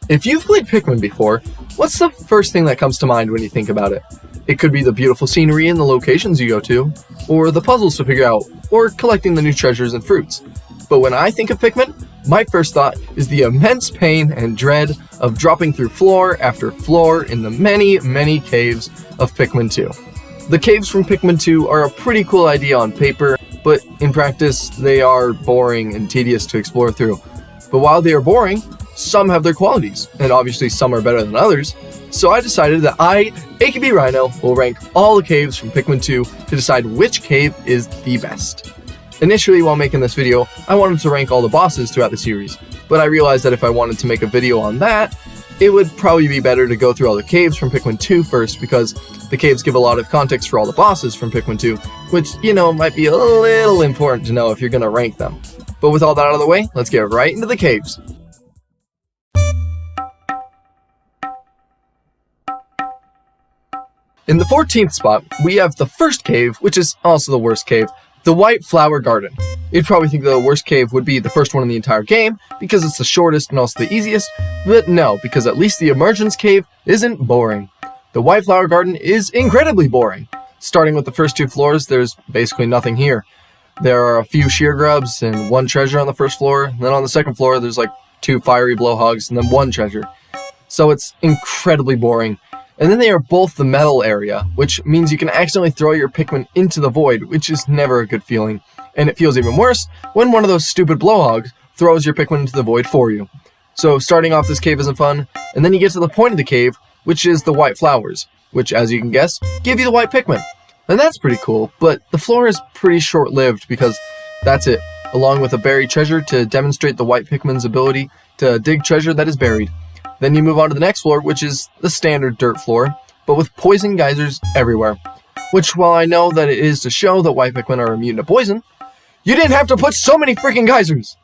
If you've played Pikmin before, what's the first thing that comes to mind when you think about it? It could be the beautiful scenery and the locations you go to, or the puzzles to figure out, or collecting the new treasures and fruits. But when I think of Pikmin, my first thought is the immense pain and dread of dropping through floor after floor in the many, many caves of Pikmin 2. The caves from Pikmin 2 are a pretty cool idea on paper, but in practice, they are boring and tedious to explore through. But while they are boring, some have their qualities, and obviously some are better than others, so I decided that I, AKB Rhino, will rank all the caves from Pikmin 2 to decide which cave is the best. Initially, while making this video, I wanted to rank all the bosses throughout the series, but I realized that if I wanted to make a video on that, it would probably be better to go through all the caves from Pikmin 2 first, because the caves give a lot of context for all the bosses from Pikmin 2, which, might be a little important to know if you're going to rank them. But with all that out of the way, let's get right into the caves. In the 14th spot, we have the first cave, which is also the worst cave, the White Flower Garden. You'd probably think the worst cave would be the first one in the entire game, because it's the shortest and also the easiest, but no, because at least the Emergence Cave isn't boring. The White Flower Garden is incredibly boring. Starting with the first two floors, there's basically nothing here. There are a few sheer grubs and one treasure on the first floor, and then on the second floor there's like 2 fiery blowhogs and then 1 treasure. So it's incredibly boring. And then they are both the metal area, which means you can accidentally throw your Pikmin into the void, which is never a good feeling. And it feels even worse when one of those stupid blowhogs throws your Pikmin into the void for you. So starting off this cave isn't fun, and then you get to the point of the cave, which is the white flowers, which, as you can guess, give you the white Pikmin. And that's pretty cool, but the floor is pretty short-lived because that's it, along with a buried treasure to demonstrate the white Pikmin's ability to dig treasure that is buried. Then you move on to the next floor, which is the standard dirt floor, but with poison geysers everywhere. Which, while I know that it is to show that white Pikmin are immune to poison, you didn't have to put so many freaking geysers!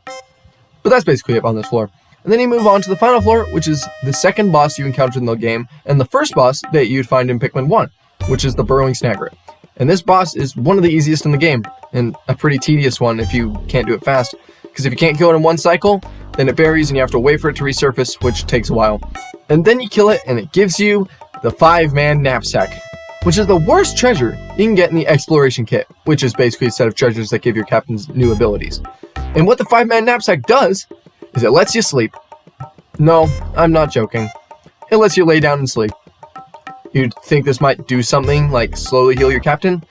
But that's basically it on this floor. And then you move on to the final floor, which is the second boss you encountered in the game, and the first boss that you'd find in Pikmin 1, which is the Burrowing Snagret. And this boss is one of the easiest in the game, and a pretty tedious one if you can't do it fast, because if you can't kill it in one cycle, then it buries and you have to wait for it to resurface, which takes a while. And then you kill it and it gives you the 5-man knapsack, which is the worst treasure you can get in the exploration kit, which is basically a set of treasures that give your captains new abilities. And what the 5-man knapsack does is it lets you sleep. No, I'm not joking. It lets you lay down and sleep. You'd think this might do something like slowly heal your captain,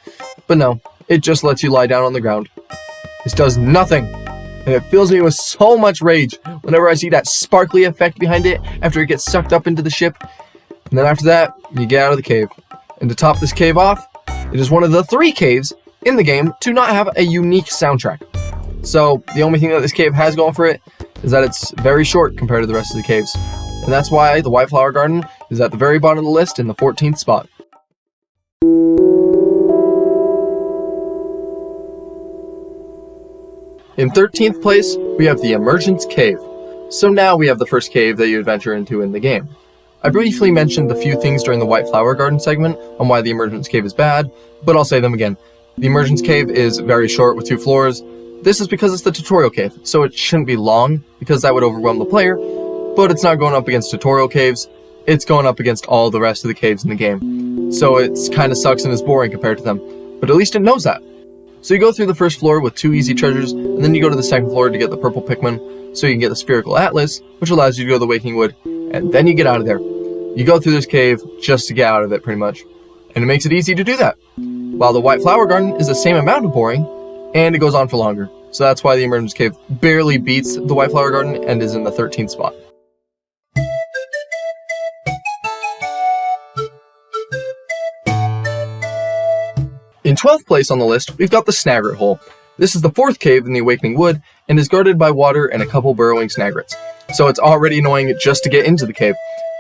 but no, it just lets you lie down on the ground. This does nothing. And it fills me with so much rage whenever I see that sparkly effect behind it after it gets sucked up into the ship. And then after that, you get out of the cave. And to top this cave off, it is one of the 3 caves in the game to not have a unique soundtrack. So the only thing that this cave has going for it is that it's very short compared to the rest of the caves. And that's why the White Flower Garden is at the very bottom of the list in the 14th spot. In 13th place, we have the Emergence Cave. So now we have the first cave that you adventure into in the game. I briefly mentioned a few things during the White Flower Garden segment on why the Emergence Cave is bad, but I'll say them again. The Emergence Cave is very short with 2 floors. This is because it's the tutorial cave, so it shouldn't be long, because that would overwhelm the player, but it's not going up against tutorial caves, it's going up against all the rest of the caves in the game. So it kind of sucks and is boring compared to them, but at least it knows that. So you go through the first floor with 2 easy treasures, and then you go to the second floor to get the purple Pikmin, so you can get the spherical atlas, which allows you to go to the Wakening Wood, and then you get out of there. You go through this cave just to get out of it, pretty much. And it makes it easy to do that. While the White Flower Garden is the same amount of boring, and it goes on for longer. So that's why the Emergence Cave barely beats the White Flower Garden and is in the 13th spot. In 12th place on the list, we've got the Snagret Hole. This is the 4th cave in the Awakening Wood, and is guarded by water and a couple burrowing snagrets. So it's already annoying just to get into the cave,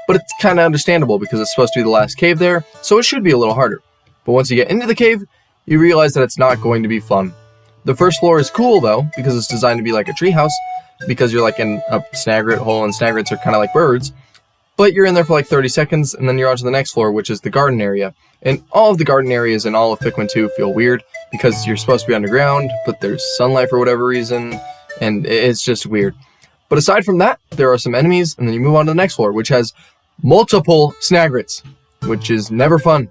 but it's kinda understandable because it's supposed to be the last cave there, so it should be a little harder. But once you get into the cave, you realize that it's not going to be fun. The first floor is cool though, because it's designed to be like a treehouse, because you're like in a snagret hole and snagrets are kinda like birds, but you're in there for like 30 seconds, and then you're on to the next floor, which is the garden area. And all of the garden areas in all of Pikmin 2 feel weird, because you're supposed to be underground, but there's sunlight for whatever reason, and it's just weird. But aside from that, there are some enemies, and then you move on to the next floor, which has multiple snagrets, which is never fun.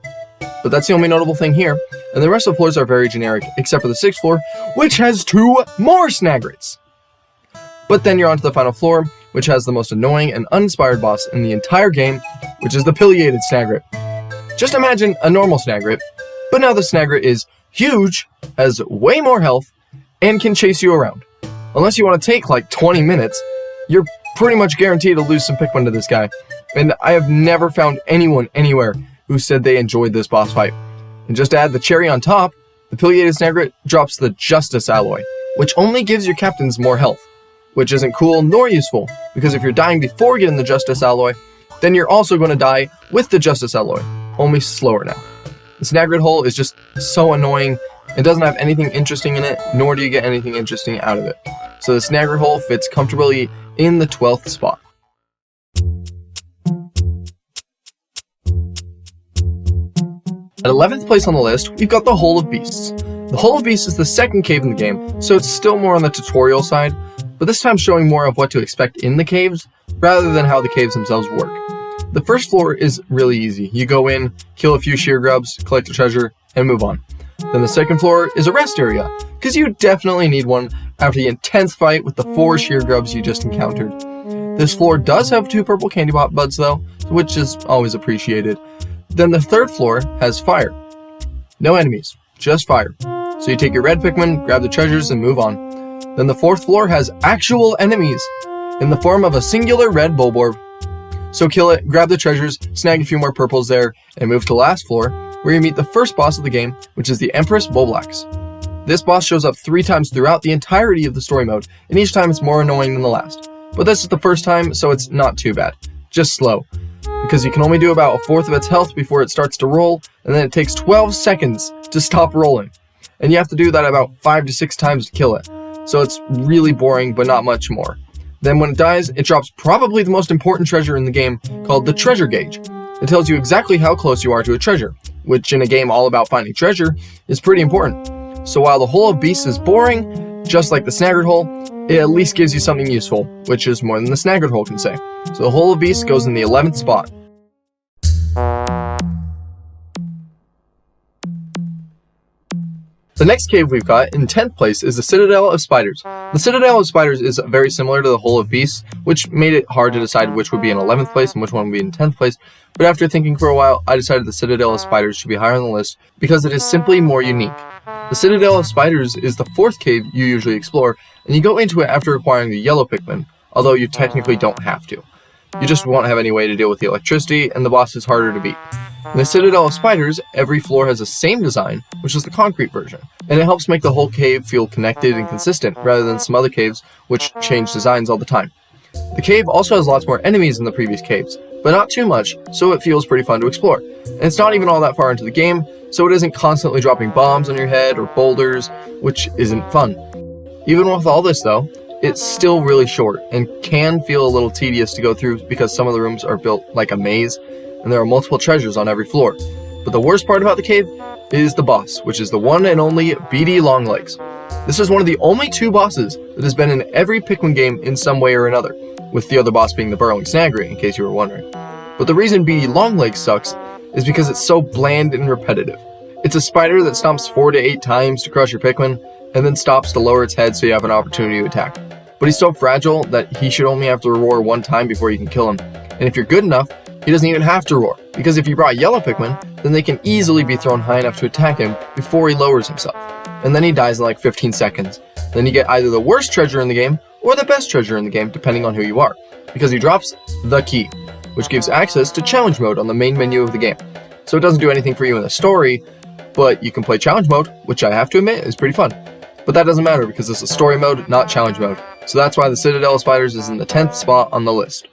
But that's the only notable thing here, and the rest of the floors are very generic, except for the 6th floor, which has 2 more snagrets. But then you're on to the final floor, which has the most annoying and uninspired boss in the entire game, which is the pileated snagret. Just imagine a normal snagret, but now the snagret is huge, has way more health, and can chase you around. Unless you want to take like 20 minutes, you're pretty much guaranteed to lose some Pikmin to this guy. And I have never found anyone anywhere who said they enjoyed this boss fight. And just to add the cherry on top, the pileated snagret drops the Justice alloy, which only gives your captains more health, which isn't cool nor useful, because if you're dying before getting the Justice alloy, then you're also going to die with the Justice alloy, only slower now. The snagret hole is just so annoying. It doesn't have anything interesting in it, nor do you get anything interesting out of it. So the snagret hole fits comfortably in the 12th spot. At 11th place on the list, we've got the Hole of Beasts. The Hole of Beasts is the second cave in the game, so it's still more on the tutorial side, but this time showing more of what to expect in the caves, rather than how the caves themselves work. The first floor is really easy. You go in, kill a few sheer grubs, collect the treasure, and move on. Then the second floor is a rest area, because you definitely need one after the intense fight with the 4 sheer grubs you just encountered. This floor does have 2 purple candy buds though, which is always appreciated. Then the third floor has fire. No enemies, just fire. So you take your red Pikmin, grab the treasures, and move on. Then the fourth floor has actual enemies, in the form of a singular red Bulborb. So kill it, grab the treasures, snag a few more purples there, and move to the last floor, where you meet the first boss of the game, which is the Empress Bulblax. This boss shows up 3 times throughout the entirety of the story mode, and each time it's more annoying than the last. But this is the first time, so it's not too bad. Just slow. Because you can only do about 1/4 of its health before it starts to roll, and then it takes 12 seconds to stop rolling. And you have to do that about 5 to 6 times to kill it. So it's really boring, but not much more. Then when it dies, it drops probably the most important treasure in the game, called the Treasure Gauge. It tells you exactly how close you are to a treasure, which in a game all about finding treasure is pretty important. So while the Hole of Beasts is boring, just like the snagret hole, it at least gives you something useful, which is more than the snagret hole can say. So the Hole of Beasts goes in the 11th spot. The next cave we've got in 10th place is the Citadel of Spiders. The Citadel of Spiders is very similar to the Hole of Beasts, which made it hard to decide which would be in 11th place and which one would be in 10th place, but after thinking for a while, I decided the Citadel of Spiders should be higher on the list because it is simply more unique. The Citadel of Spiders is the 4th cave you usually explore, and you go into it after acquiring the yellow Pikmin, although you technically don't have to. You just won't have any way to deal with the electricity, and the boss is harder to beat. In the Citadel of Spiders, every floor has the same design, which is the concrete version, and it helps make the whole cave feel connected and consistent, rather than some other caves, which change designs all the time. The cave also has lots more enemies than the previous caves, but not too much, so it feels pretty fun to explore. And it's not even all that far into the game, so it isn't constantly dropping bombs on your head or boulders, which isn't fun. Even with all this though, it's still really short, and can feel a little tedious to go through because some of the rooms are built like a maze, and there are multiple treasures on every floor. But the worst part about the cave is the boss, which is the one and only Beady Longlegs. This is one of the only 2 bosses that has been in every Pikmin game in some way or another, with the other boss being the Burrowing Snagret, in case you were wondering. But the reason Beady Longlegs sucks is because it's so bland and repetitive. It's a spider that stomps 4 to 8 times to crush your Pikmin, and then stops to lower its head so you have an opportunity to attack. But he's so fragile that he should only have to roar 1 time before you can kill him. And if you're good enough, he doesn't even have to roar, because if you brought yellow Pikmin, then they can easily be thrown high enough to attack him before he lowers himself. And then he dies in like 15 seconds. Then you get either the worst treasure in the game, or the best treasure in the game, depending on who you are, because he drops the key, which gives access to challenge mode on the main menu of the game. So it doesn't do anything for you in the story, but you can play challenge mode, which I have to admit is pretty fun. But that doesn't matter because this is story mode, not challenge mode. So that's why the Citadel of Spiders is in the 10th spot on the list.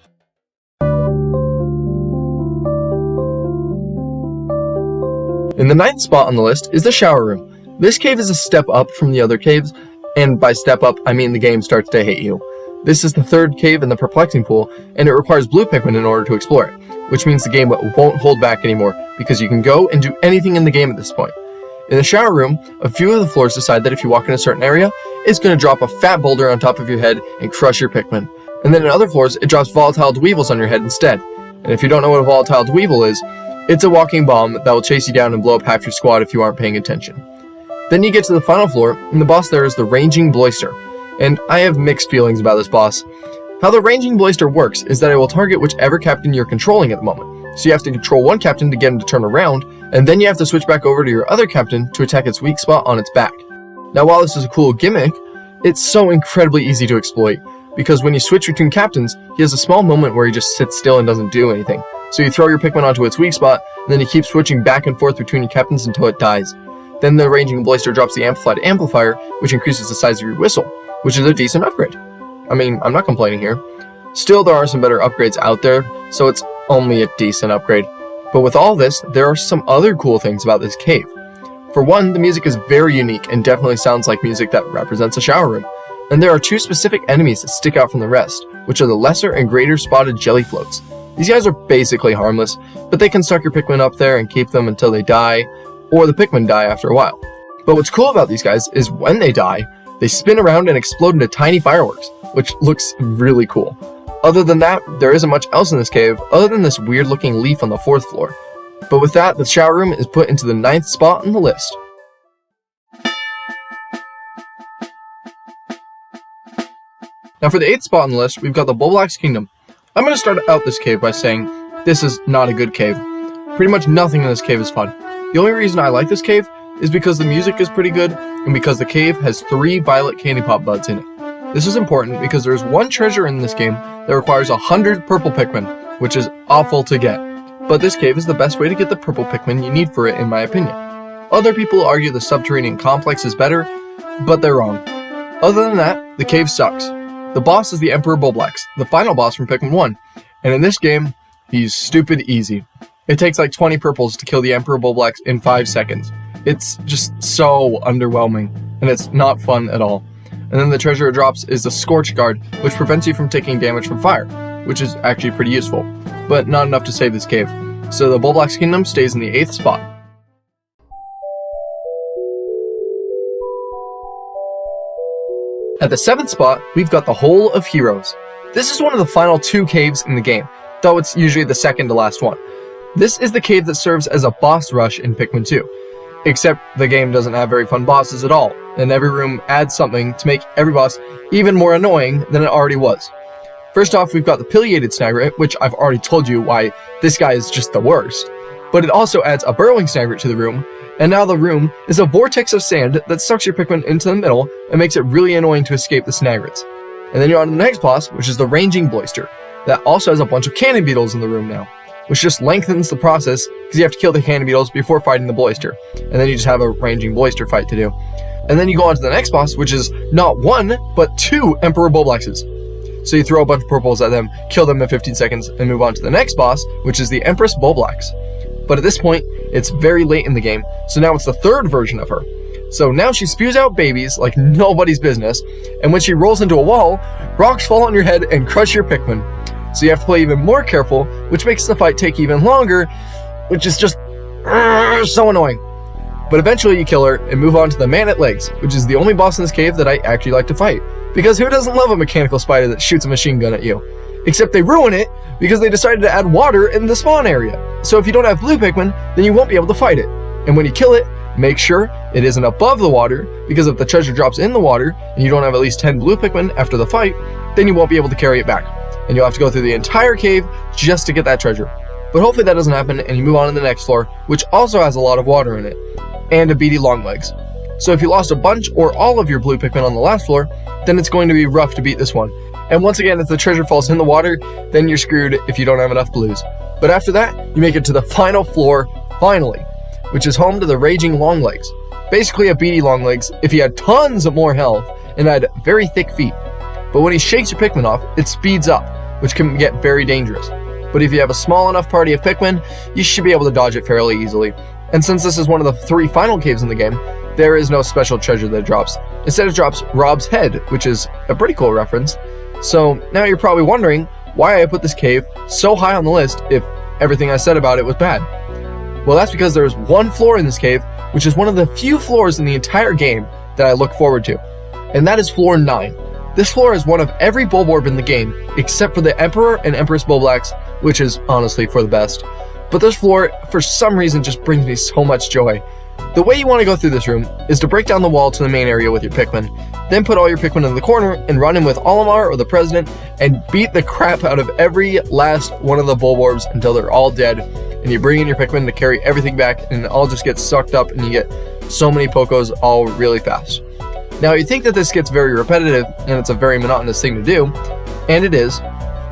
In the 9th spot on the list is the Shower Room. This cave is a step up from the other caves, and by step up, I mean the game starts to hate you. This is the 3rd cave in the Perplexing Pool, and it requires blue Pikmin in order to explore it, which means the game won't hold back anymore, because you can go and do anything in the game at this point. In the Shower Room, a few of the floors decide that if you walk in a certain area, it's going to drop a fat boulder on top of your head and crush your Pikmin. And then in other floors, it drops volatile dweevils on your head instead. And if you don't know what a volatile dweevil is, it's a walking bomb that will chase you down and blow up half your squad if you aren't paying attention. Then you get to the final floor, and the boss there is the Ranging Bloister. And I have mixed feelings about this boss. How the Ranging Bloister works is that it will target whichever captain you're controlling at the moment. So you have to control one captain to get him to turn around, and then you have to switch back over to your other captain to attack its weak spot on its back. Now while this is a cool gimmick, it's so incredibly easy to exploit, because when you switch between captains, he has a small moment where he just sits still and doesn't do anything. So you throw your Pikmin onto its weak spot, and then you keep switching back and forth between your captains until it dies. Then the Ranging Bloister drops the Amplified Amplifier, which increases the size of your whistle, which is a decent upgrade. I mean, I'm not complaining here. Still, there are some better upgrades out there, so it's only a decent upgrade. But with all this, there are some other cool things about this cave. For one, the music is very unique and definitely sounds like music that represents a shower room. And there are two specific enemies that stick out from the rest, which are the lesser and greater spotted jelly floats. These guys are basically harmless, but they can suck your Pikmin up there and keep them until they die, or the Pikmin die after a while. But what's cool about these guys is when they die, they spin around and explode into tiny fireworks, which looks really cool. Other than that, there isn't much else in this cave other than this weird looking leaf on the 4th floor. But with that, the shower room is put into the 9th spot on the list. Now for the 8th spot on the list, we've got the Bulblax Kingdom. I'm going to start out this cave by saying this is not a good cave. Pretty much nothing in this cave is fun. The only reason I like this cave is because the music is pretty good and because the cave has 3 violet candy pop buds in it. This is important because there is one treasure in this game that requires 100 purple Pikmin, which is awful to get. But this cave is the best way to get the purple Pikmin you need for it, in my opinion. Other people argue the subterranean complex is better, but they're wrong. Other than that, the cave sucks. The boss is the Emperor Bulblax, the final boss from Pikmin 1, and in this game, he's stupid easy. It takes like 20 purples to kill the Emperor Bulblax in 5 seconds. It's just so underwhelming, and it's not fun at all. And then the treasure it drops is the Scorch Guard, which prevents you from taking damage from fire, which is actually pretty useful, but not enough to save this cave. So the Bulblax Kingdom stays in the 8th spot. At the 7th spot, we've got the Hole of Heroes. This is one of the final 2 caves in the game, though it's usually the second to last one. This is the cave that serves as a boss rush in Pikmin 2. Except the game doesn't have very fun bosses at all, and every room adds something to make every boss even more annoying than it already was. First off, we've got the Pileated Snagret, which I've already told you why this guy is just the worst. But it also adds a Burrowing Snagret to the room, and now the room is a vortex of sand that sucks your Pikmin into the middle and makes it really annoying to escape the Snagrets. And then you're on to the next boss, which is the Ranging Bloister. That also has a bunch of cannon beetles in the room now, which just lengthens the process because you have to kill the cannon beetles before fighting the Bloister. And then you just have a Ranging Bloister fight to do. And then you go on to the next boss, which is not 1, but 2 Emperor Bulblaxes. So you throw a bunch of purples at them, kill them in 15 seconds, and move on to the next boss, which is the Empress Bulblax. But at this point, it's very late in the game, so now it's the 3rd version of her. So now she spews out babies like nobody's business, and when she rolls into a wall, rocks fall on your head and crush your Pikmin. So you have to play even more careful, which makes the fight take even longer, which is just so annoying. But eventually you kill her and move on to the Man at Legs, which is the only boss in this cave that I actually like to fight. Because who doesn't love a mechanical spider that shoots a machine gun at you? Except they ruin it because they decided to add water in the spawn area. So if you don't have blue Pikmin, then you won't be able to fight it. And when you kill it, make sure it isn't above the water, because if the treasure drops in the water and you don't have at least 10 blue Pikmin after the fight, then you won't be able to carry it back. And you'll have to go through the entire cave just to get that treasure. But hopefully that doesn't happen and you move on to the next floor, which also has a lot of water in it, and a beady Longlegs. So if you lost a bunch or all of your blue Pikmin on the last floor, then it's going to be rough to beat this one. And once again, if the treasure falls in the water, then you're screwed if you don't have enough blues. But after that, you make it to the final floor, finally, which is home to the Raging Longlegs. Basically a beady Longlegs if he had tons of more health and had very thick feet. But when he shakes your Pikmin off, it speeds up, which can get very dangerous. But if you have a small enough party of Pikmin, you should be able to dodge it fairly easily. And since this is one of the 3 final caves in the game, there is no special treasure that drops. Instead it drops Rob's head, which is a pretty cool reference. So now you're probably wondering why I put this cave so high on the list if everything I said about it was bad. Well, that's because there is one floor in this cave, which is one of the few floors in the entire game that I look forward to. And that is floor 9. This floor is one of every Bulborb in the game, except for the Emperor and Empress Bulblax, which is honestly for the best. But this floor, for some reason, just brings me so much joy. The way you want to go through this room is to break down the wall to the main area with your Pikmin, then put all your Pikmin in the corner and run in with Olimar or the President and beat the crap out of every last one of the Bulborbs until they're all dead, and you bring in your Pikmin to carry everything back, and it all just gets sucked up and you get so many Pokos all really fast. Now, you think that this gets very repetitive and it's a very monotonous thing to do, and it is,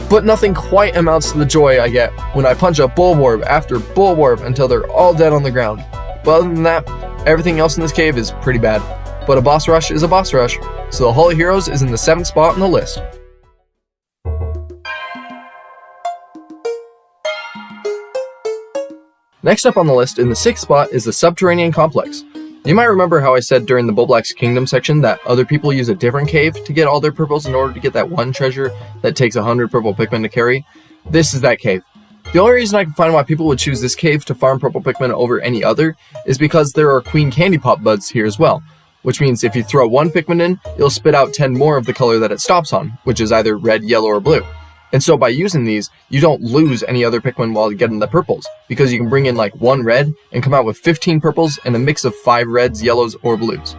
but nothing quite amounts to the joy I get when I punch a Bulborb after Bulborb until they're all dead on the ground. But other than that, everything else in this cave is pretty bad. But a boss rush is a boss rush, so the Hall of Heroes is in the 7th spot on the list. Next up on the list in the 6th spot is the Subterranean Complex. You might remember how I said during the Bulblax Kingdom section that other people use a different cave to get all their purples in order to get that one treasure that takes 100 purple Pikmin to carry? This is that cave. The only reason I can find why people would choose this cave to farm purple Pikmin over any other is because there are Queen Candy Pop buds here as well, which means if you throw one Pikmin in, it'll spit out 10 more of the color that it stops on, which is either red, yellow, or blue. And so by using these, you don't lose any other Pikmin while getting the purples, because you can bring in like one red and come out with 15 purples and a mix of 5 reds, yellows, or blues.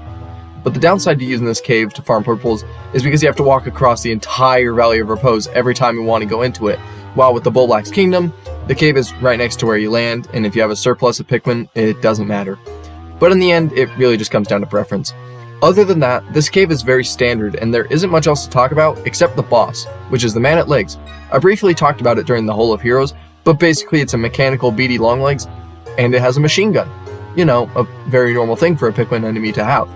But the downside to using this cave to farm purples is because you have to walk across the entire Valley of Repose every time you want to go into it, while with the Bulblax Kingdom, the cave is right next to where you land, and if you have a surplus of Pikmin, it doesn't matter. But in the end, it really just comes down to preference. Other than that, this cave is very standard, and there isn't much else to talk about except the boss, which is the Man at Legs. I briefly talked about it during the Hall of Heroes, but basically it's a mechanical beady long legs, and it has a machine gun. You know, a very normal thing for a Pikmin enemy to have.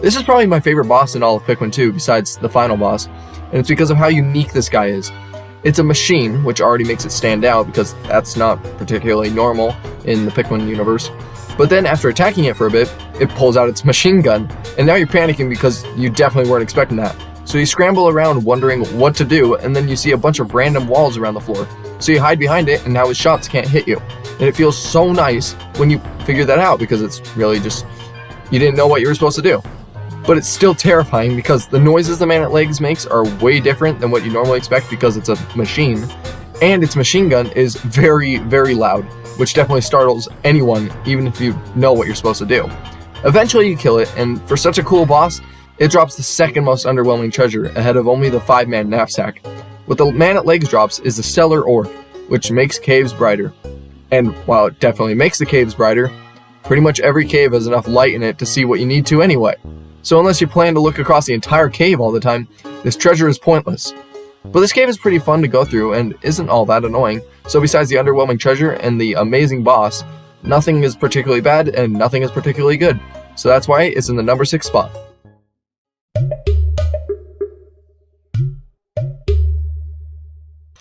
This is probably my favorite boss in all of Pikmin 2, besides the final boss, and it's because of how unique this guy is. It's a machine, which already makes it stand out because that's not particularly normal in the Pikmin universe. But then after attacking it for a bit, it pulls out its machine gun, and now you're panicking because you definitely weren't expecting that. So you scramble around wondering what to do, and then you see a bunch of random walls around the floor. So you hide behind it, and now his shots can't hit you. And it feels so nice when you figure that out, because it's really just, you didn't know what you were supposed to do. But it's still terrifying because the noises the Man at Legs makes are way different than what you normally expect because it's a machine. And its machine gun is very, very loud, which definitely startles anyone, even if you know what you're supposed to do. Eventually you kill it, and for such a cool boss, it drops the second most underwhelming treasure, ahead of only the 5-man knapsack. What the Man at Legs drops is the Stellar Orb, which makes caves brighter. And while it definitely makes the caves brighter, pretty much every cave has enough light in it to see what you need to anyway. So unless you plan to look across the entire cave all the time, this treasure is pointless. But this cave is pretty fun to go through and isn't all that annoying, so besides the underwhelming treasure and the amazing boss, nothing is particularly bad and nothing is particularly good. So that's why it's in the number 6 spot.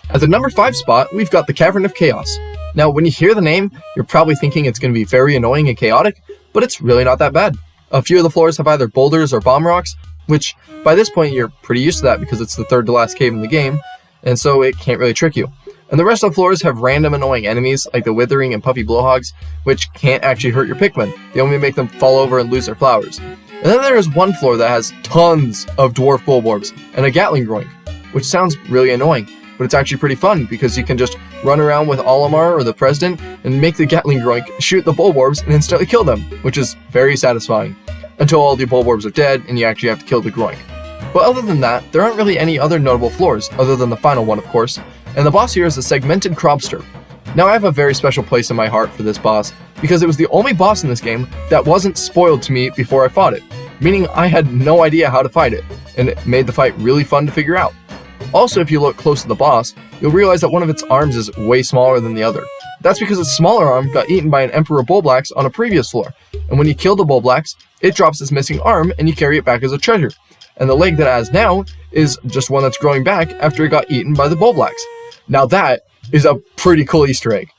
At the number 5 spot, we've got the Cavern of Chaos. Now, when you hear the name, you're probably thinking it's going to be very annoying and chaotic, but it's really not that bad. A few of the floors have either boulders or bomb rocks, which by this point you're pretty used to that because it's the 3rd to last cave in the game, and so it can't really trick you. And the rest of the floors have random annoying enemies like the Withering and Puffy Blowhogs, which can't actually hurt your Pikmin. They only make them fall over and lose their flowers. And then there is one floor that has tons of Dwarf Bulborbs and a Gatling Groink, which sounds really annoying, but it's actually pretty fun because you can just run around with Olimar or the President and make the Gatling Groink shoot the Bulborbs and instantly kill them, which is very satisfying. Until all the Bulborbs are dead and you actually have to kill the Groink. But other than that, there aren't really any other notable floors, other than the final one of course, and the boss here is the Segmented Crobster. Now I have a very special place in my heart for this boss, because it was the only boss in this game that wasn't spoiled to me before I fought it, meaning I had no idea how to fight it, and it made the fight really fun to figure out. Also, if you look close to the boss, you'll realize that one of its arms is way smaller than the other. That's because its smaller arm got eaten by an Emperor Bulblax on a previous floor, and when you kill the Bulblax, it drops its missing arm and you carry it back as a treasure. And the leg that it has now is just one that's growing back after it got eaten by the Bulblax. Now that is a pretty cool Easter egg.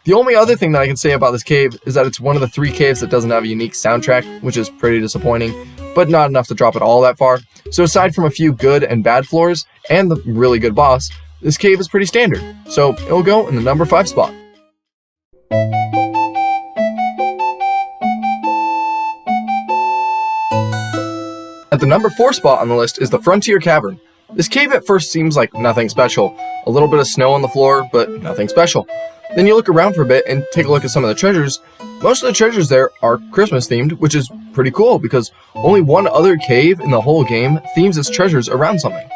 The only other thing that I can say about this cave is that it's one of the 3 caves that doesn't have a unique soundtrack, which is pretty disappointing, but not enough to drop it all that far. So aside from a few good and bad floors, and the really good boss, this cave is pretty standard, so it'll go in the number 5 spot. At the number 4 spot on the list is the Frontier Cavern. This cave at first seems like nothing special. A little bit of snow on the floor, but nothing special. Then you look around for a bit and take a look at some of the treasures. Most of the treasures there are Christmas themed, which is pretty cool because only one other cave in the whole game themes its treasures around something.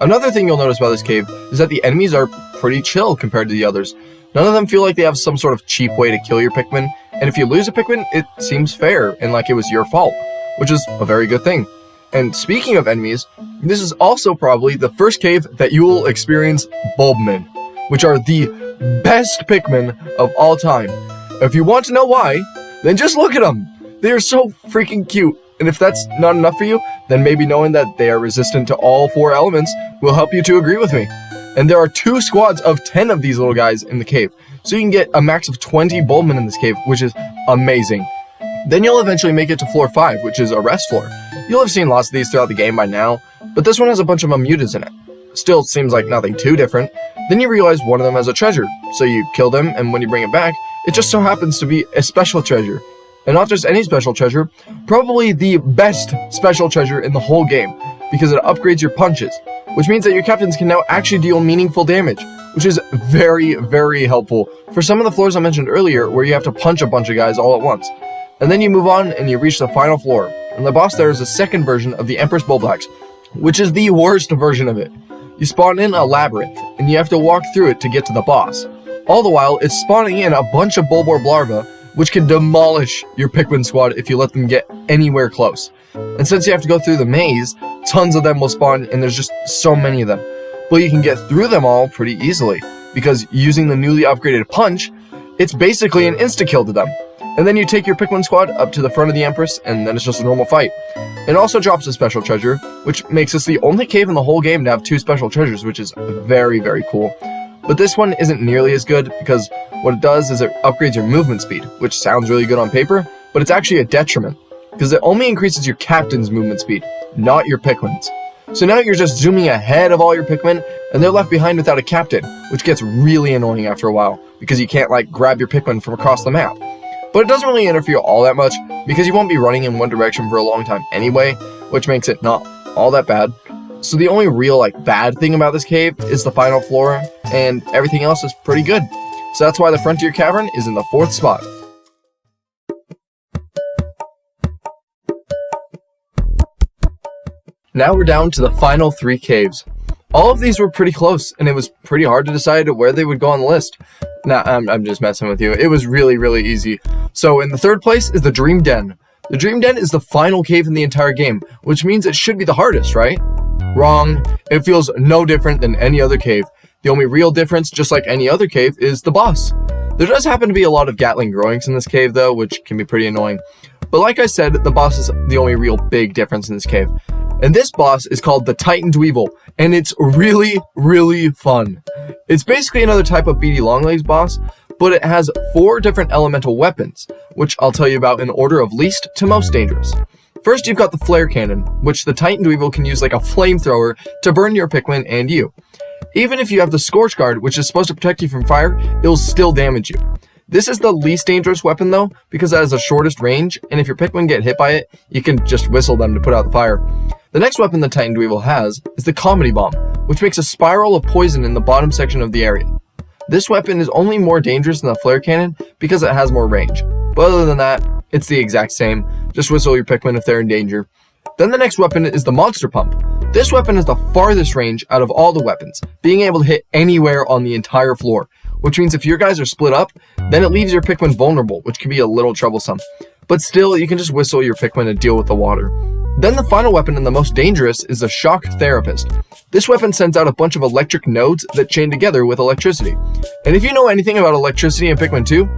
Another thing you'll notice about this cave is that the enemies are pretty chill compared to the others. None of them feel like they have some sort of cheap way to kill your Pikmin, and if you lose a Pikmin, it seems fair and like it was your fault, which is a very good thing. And speaking of enemies, this is also probably the first cave that you will experience Bulbmin, which are the best Pikmin of all time. If you want to know why, then just look at them. They are so freaking cute. And if that's not enough for you, then maybe knowing that they are resistant to all 4 elements will help you to agree with me. And there are 2 squads of 10 of these little guys in the cave. So you can get a max of 20 Bulbmin in this cave, which is amazing. Then you'll eventually make it to floor 5, which is a rest floor. You'll have seen lots of these throughout the game by now, but this one has a bunch of Mumutas in it. Still seems like nothing too different. Then you realize one of them has a treasure, so you kill them, and when you bring it back, it just so happens to be a special treasure. And not just any special treasure, probably the best special treasure in the whole game, because it upgrades your punches, which means that your captains can now actually deal meaningful damage, which is very, very helpful for some of the floors I mentioned earlier where you have to punch a bunch of guys all at once. And then you move on and you reach the final floor, and the boss there is a second version of the Empress Bulblax, which is the worst version of it. You spawn in a labyrinth, and you have to walk through it to get to the boss. All the while, it's spawning in a bunch of Bulborb larvae, which can demolish your Pikmin squad if you let them get anywhere close. And since you have to go through the maze, tons of them will spawn, and there's just so many of them. But you can get through them all pretty easily, because using the newly upgraded punch, it's basically an insta-kill to them. And then you take your Pikmin squad up to the front of the Empress, and then it's just a normal fight. It also drops a special treasure, which makes this the only cave in the whole game to have 2 special treasures, which is very, very cool. But this one isn't nearly as good, because what it does is it upgrades your movement speed, which sounds really good on paper, but it's actually a detriment, because it only increases your captain's movement speed, not your Pikmin's. So now you're just zooming ahead of all your Pikmin, and they're left behind without a captain, which gets really annoying after a while, because you can't grab your Pikmin from across the map. But it doesn't really interfere all that much, because you won't be running in one direction for a long time anyway, which makes it not all that bad. So the only real bad thing about this cave is the final floor, and everything else is pretty good. So that's why the Frontier Cavern is in the 4th spot. Now we're down to the final 3 caves. All of these were pretty close, and it was pretty hard to decide where they would go on the list. Nah, I'm just messing with you. It was really, really easy. So in the 3rd place is the Dream Den. The Dream Den is the final cave in the entire game, which means it should be the hardest, right? Wrong. It feels no different than any other cave. The only real difference, just like any other cave, is the boss. There does happen to be a lot of Gatling growings in this cave though, which can be pretty annoying. But like I said, the boss is the only real big difference in this cave. And this boss is called the Titan Dweevil, and it's really, really fun. It's basically another type of Beady Longlegs boss, but it has 4 different elemental weapons, which I'll tell you about in order of least to most dangerous. First, you've got the Flare Cannon, which the Titan Dweevil can use like a flamethrower to burn your Pikmin and you. Even if you have the Scorch Guard, which is supposed to protect you from fire, it'll still damage you. This is the least dangerous weapon though, because it has the shortest range, and if your Pikmin get hit by it, you can just whistle them to put out the fire. The next weapon the Titan Dweevil has is the Comedy Bomb, which makes a spiral of poison in the bottom section of the area. This weapon is only more dangerous than the Flare Cannon because it has more range, but other than that, it's the exact same. Just whistle your Pikmin if they're in danger. Then the next weapon is the Monster Pump. This weapon has the farthest range out of all the weapons, being able to hit anywhere on the entire floor, which means if your guys are split up, then it leaves your Pikmin vulnerable, which can be a little troublesome. But still, you can just whistle your Pikmin and deal with the water. Then the final weapon and the most dangerous is the Shock Therapist. This weapon sends out a bunch of electric nodes that chain together with electricity. And if you know anything about electricity in Pikmin 2,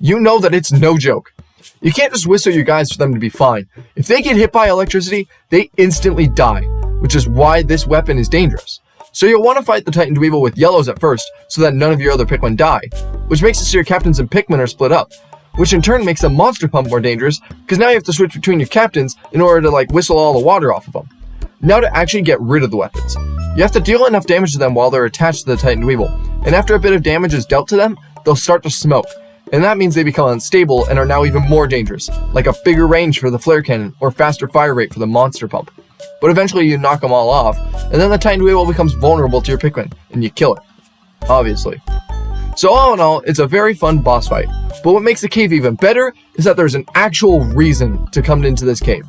you know that it's no joke. You can't just whistle your guys for them to be fine. If they get hit by electricity, they instantly die, which is why this weapon is dangerous. So you'll want to fight the Titan Dweevil with yellows at first, so that none of your other Pikmin die, which makes it so your captains and Pikmin are split up, which in turn makes the Monster Pump more dangerous, because now you have to switch between your captains in order to whistle all the water off of them. Now to actually get rid of the weapons, you have to deal enough damage to them while they're attached to the Titan Dweevil, and after a bit of damage is dealt to them, they'll start to smoke, and that means they become unstable and are now even more dangerous, like a bigger range for the Flare Cannon or faster fire rate for the Monster Pump. but eventually you knock them all off, and then the Titan Weevil becomes vulnerable to your Pikmin, and you kill it. Obviously. So all in all, it's a very fun boss fight, but what makes the cave even better is that there's an actual reason to come into this cave.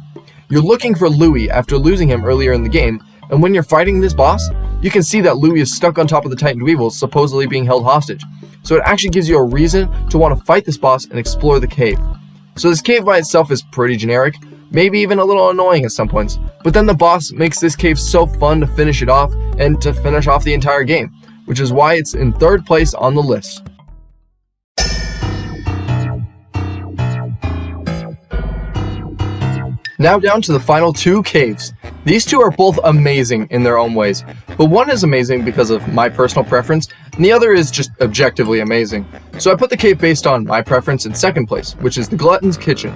You're looking for Louie after losing him earlier in the game, and when you're fighting this boss, you can see that Louie is stuck on top of the Titan Weevil, supposedly being held hostage. So it actually gives you a reason to want to fight this boss and explore the cave. So this cave by itself is pretty generic, maybe even a little annoying at some points, but then the boss makes this cave so fun to finish it off and to finish off the entire game, which is why it's in 3rd place on the list. Now down to the final 2 caves. These 2 are both amazing in their own ways, but one is amazing because of my personal preference, and the other is just objectively amazing. So I put the cave based on my preference in 2nd place, which is the Glutton's Kitchen.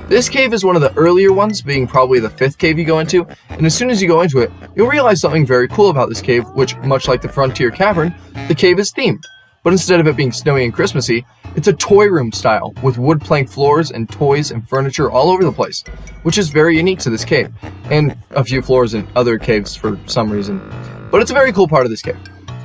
This cave is one of the earlier ones, being probably the 5th cave you go into, and as soon as you go into it, you'll realize something very cool about this cave, which, much like the Frontier Cavern, the cave is themed. But instead of it being snowy and Christmassy, it's a toy room style, with wood plank floors and toys and furniture all over the place, which is very unique to this cave, and a few floors in other caves for some reason. But it's a very cool part of this cave.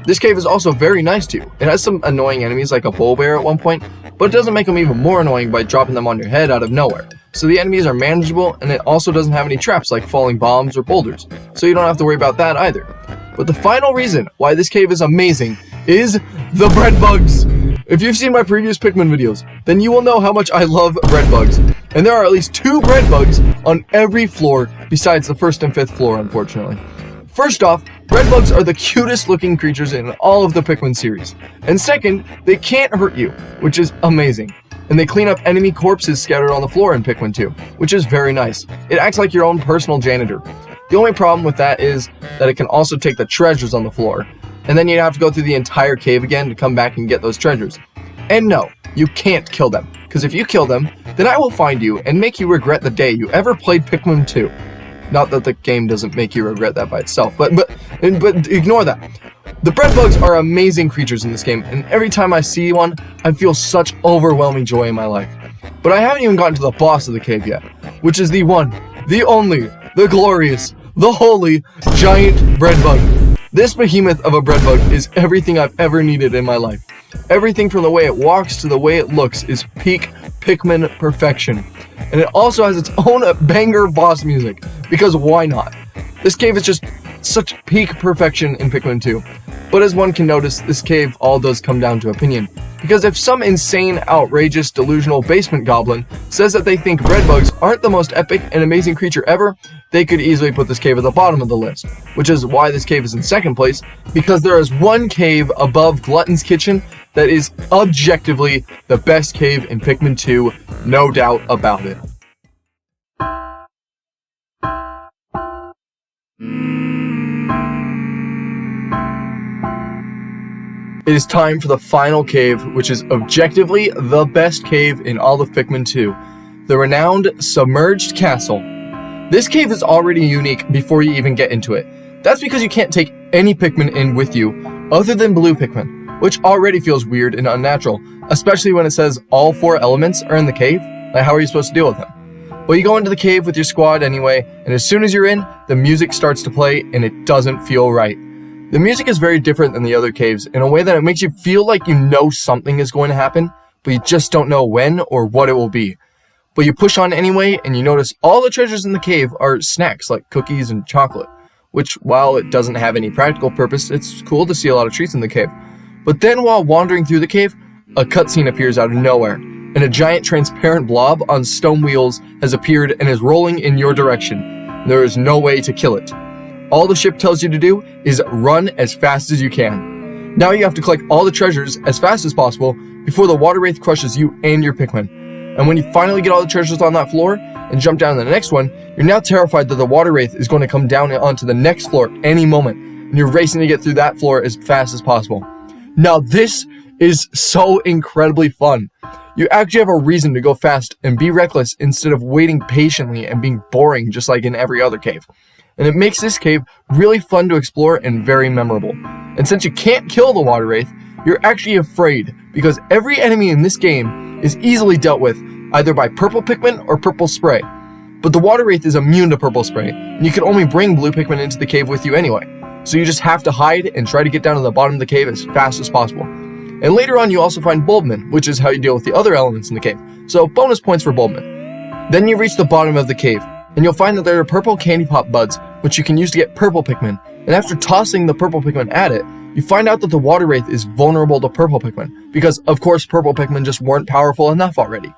This cave is also very nice to you. It has some annoying enemies like a bull bear at one point, but it doesn't make them even more annoying by dropping them on your head out of nowhere. So the enemies are manageable, and it also doesn't have any traps like falling bombs or boulders, so you don't have to worry about that either. But the final reason why this cave is amazing is the bread bugs. If you've seen my previous Pikmin videos, then you will know how much I love bread bugs. And there are at least 2 bread bugs on every floor besides the 1st and 5th floor, unfortunately. First off, bread bugs are the cutest looking creatures in all of the Pikmin series. And second, they can't hurt you, which is amazing. And they clean up enemy corpses scattered on the floor in Pikmin 2, which is very nice. It acts like your own personal janitor. The only problem with that is that it can also take the treasures on the floor, and then you'd have to go through the entire cave again to come back and get those treasures. And no, you can't kill them, because if you kill them, then I will find you and make you regret the day you ever played Pikmin 2. Not that the game doesn't make you regret that by itself, but ignore that. The bread bugs are amazing creatures in this game, and every time I see one, I feel such overwhelming joy in my life. But I haven't even gotten to the boss of the cave yet, which is the one, the only, the glorious, the holy, giant bread bug. This behemoth of a bread bug is everything I've ever needed in my life. Everything from the way it walks to the way it looks is peak Pikmin perfection. And it also has its own banger boss music, because why not? This cave is just such peak perfection in Pikmin 2. But as one can notice, this cave all does come down to opinion. Because if some insane, outrageous, delusional basement goblin says that they think bread bugs aren't the most epic and amazing creature ever, they could easily put this cave at the bottom of the list. Which is why this cave is in 2nd place, because there is one cave above Glutton's Kitchen that is objectively the best cave in Pikmin 2, no doubt about it. It is time for the final cave, which is objectively the best cave in all of Pikmin 2, the renowned Submerged Castle. This cave is already unique before you even get into it. That's because you can't take any Pikmin in with you other than blue Pikmin, which already feels weird and unnatural, especially when it says all 4 elements are in the cave. Like, how are you supposed to deal with them? Well, you go into the cave with your squad anyway, and as soon as you're in, the music starts to play and it doesn't feel right. The music is very different than the other caves in a way that it makes you feel like you know something is going to happen, but you just don't know when or what it will be. But you push on anyway, and you notice all the treasures in the cave are snacks like cookies and chocolate, which, while it doesn't have any practical purpose, it's cool to see a lot of treats in the cave. But then while wandering through the cave, a cutscene appears out of nowhere, and a giant transparent blob on stone wheels has appeared and is rolling in your direction. There is no way to kill it. All the ship tells you to do is run as fast as you can. Now you have to collect all the treasures as fast as possible before the water wraith crushes you and your Pikmin. And when you finally get all the treasures on that floor and jump down to the next one, you're now terrified that the water wraith is going to come down onto the next floor any moment, and you're racing to get through that floor as fast as possible. Now this is so incredibly fun. You actually have a reason to go fast and be reckless instead of waiting patiently and being boring just like in every other cave. And it makes this cave really fun to explore and very memorable. And since you can't kill the water wraith, you're actually afraid, because every enemy in this game is easily dealt with either by purple Pikmin or purple spray. But the water wraith is immune to purple spray, and you can only bring blue Pikmin into the cave with you anyway. So you just have to hide and try to get down to the bottom of the cave as fast as possible. And later on you also find Bulbmin, which is how you deal with the other elements in the cave. So bonus points for Bulbmin. Then you reach the bottom of the cave, and you'll find that there are purple candy pop buds, which you can use to get purple Pikmin. And after tossing the purple Pikmin at it, you find out that the water wraith is vulnerable to purple Pikmin, because of course purple Pikmin just weren't powerful enough already.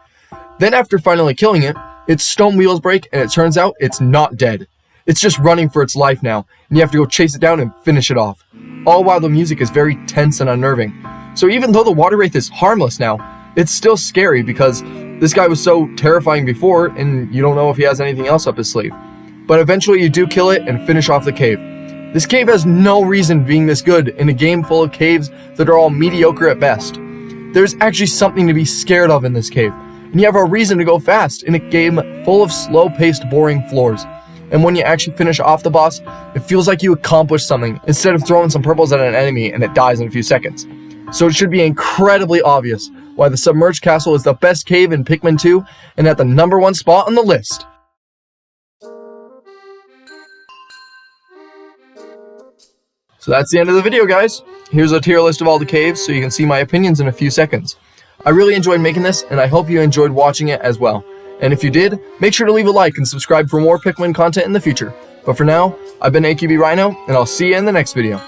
Then after finally killing it, its stone wheels break, and it turns out it's not dead. It's just running for its life now, and you have to go chase it down and finish it off. All while the music is very tense and unnerving. So even though the water wraith is harmless now, it's still scary because this guy was so terrifying before, and you don't know if he has anything else up his sleeve. But eventually you do kill it and finish off the cave. This cave has no reason being this good in a game full of caves that are all mediocre at best. There's actually something to be scared of in this cave, and you have a reason to go fast in a game full of slow-paced, boring floors. And when you actually finish off the boss, it feels like you accomplished something instead of throwing some purples at an enemy and it dies in a few seconds. So it should be incredibly obvious why the Submerged Castle is the best cave in Pikmin 2 and at the #1 spot on the list. So that's the end of the video, guys. Here's a tier list of all the caves so you can see my opinions in a few seconds. I really enjoyed making this, and I hope you enjoyed watching it as well. And if you did, make sure to leave a like and subscribe for more Pikmin content in the future. But for now, I've been AQB Rhino, and I'll see you in the next video.